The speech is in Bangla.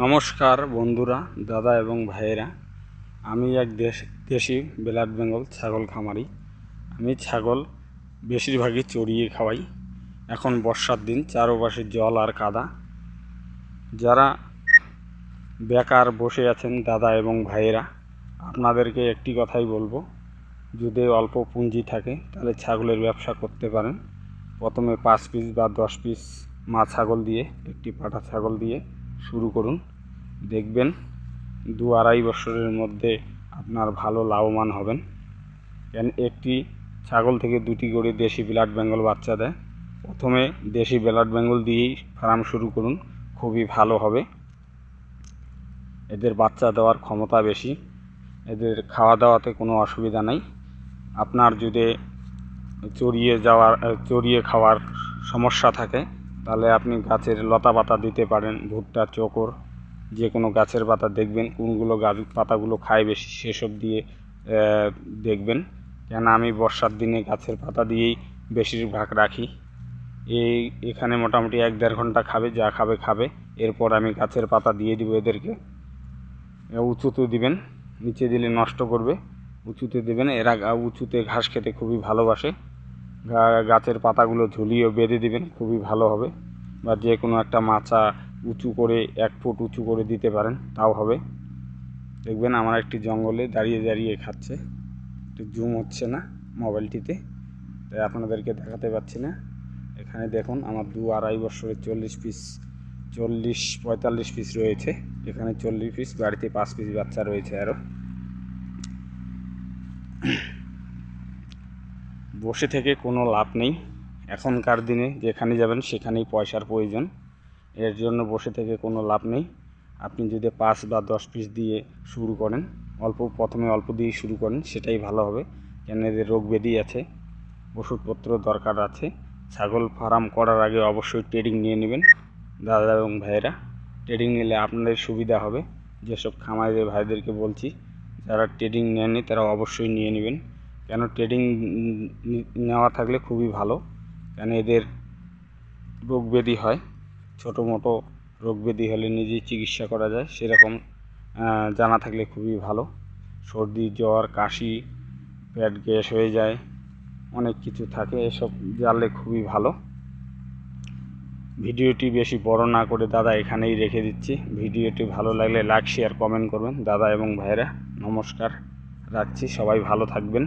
নমস্কার বন্ধুরা, দাদা এবং ভাইয়েরা। আমি এক দেশি ব্লাড বেঙ্গল ছাগল খামারি। আমি ছাগল বেশিরভাগই চড়িয়ে খাওয়াই। এখন বর্ষার দিন, চারপাশে জল আর কাদা। যারা বেকার বসে আছেন দাদা এবং ভাইয়েরা, আপনাদেরকে একটি কথাই বলবো, যদি অল্প পুঁজি থাকে তাহলে ছাগলের ব্যবসা করতে পারেন। প্রথমে 5 পিস বা 10 পিস মা ছাগল দিয়ে, একটি পাঠা ছাগল দিয়ে শুরু করুন। দেখবেন 2-2.5 বছরের মধ্যে আপনার ভালো লাভবান হবেন। কেন একটি ছাগল থেকে 2টি করে দেশি ব্লাড বেঙ্গল বাচ্চা দেয়। প্রথমে দেশি ব্লাড বেঙ্গল দিয়েই ফার্ম শুরু করুন, খুবই ভালো হবে। এদের বাচ্চা দেওয়ার ক্ষমতা বেশি, এদের খাওয়া দাওয়াতে কোনো অসুবিধা নেই। আপনার যদি চড়িয়ে খাওয়ার সমস্যা থাকে তাহলে আপনি গাছের লতা পাতা দিতে পারেন, ভুট্টা, চোকর, যে কোনো গাছের পাতা দেখবেন কোনগুলো পাতাগুলো খায় বেশি, সেসব দিয়ে দেখবেন। কেন আমি বর্ষার দিনে গাছের পাতা দিয়েই বেশিরভাগ রাখি। এখানে মোটামুটি 1-1.5 ঘন্টা খাবে, যা খাবে। এরপর আমি গাছের পাতা দিয়ে দিব এদেরকে। উঁচুতে দিবেন, নিচে দিলে নষ্ট করবে। উঁচুতে দেবেন, এরা উঁচুতে ঘাস খেতে খুবই ভালোবাসে। গাছের পাতাগুলো ঝুলিয়ে বেঁধে দিবেন, খুবই ভালো হবে। বা যে কোনো একটা মাচা উঁচু করে 1 ফুট উঁচু করে দিতে পারেন, তাও হবে। দেখবেন আমার একটি জঙ্গলে দাঁড়িয়ে খাচ্ছে। একটু জুম হচ্ছে না মোবাইলটিতে, তাই আপনাদেরকে দেখাতে পারছি না। এখানে দেখুন আমার 2-2.5 বছরের 40-45 পিস রয়েছে। এখানে 40 পিস, বাড়িতে 5 পিস বাচ্চা রয়েছে আরও। বসে থেকে কোনো লাভ নেই। এখনকার দিনে যেখানে যাবেন সেখানেই পয়সার প্রয়োজন। এর জন্য বসে থেকে কোনো লাভ নেই। আপনি যদি 5 বা 10 পিস দিয়ে শুরু করেন, প্রথমে অল্প দিয়ে শুরু করেন, সেটাই ভালো হবে। কেন এদের রোগ ব্যাধি আছে, ওষুধপত্র দরকার আছে। ছাগল ফার্ম করার আগে অবশ্যই ট্রেনিং নিয়ে নেবেন দাদা এবং ভাইয়েরা। ট্রেনিং নিলে আপনাদের সুবিধা হবে। যেসব খামারি ভাইদেরকে বলছি, যারা ট্রেনিং নেননি তারা অবশ্যই নিয়ে নেবেন। কেন ট্রেনিং নেওয়া থাকলে খুবই ভালো। কেন এদের রোগ ব্যাধি হয়, ছোটো মোটো রোগ ব্যাধি হলে নিজেই চিকিৎসা করা যায়, সেরকম জানা থাকলে খুবই ভালো। সর্দি, জ্বর, কাশি, পেট গ্যাস হয়ে যায়, অনেক কিছু থাকে, এসব জানলে খুবই ভালো। ভিডিওটি বেশি বড় না করে দাদা এখানেই রেখে দিচ্ছি। ভিডিওটি ভালো লাগলে লাইক, শেয়ার, কমেন্ট করবেন দাদা এবং ভাইয়েরা। নমস্কার, রাখছি। সবাই ভালো থাকবেন।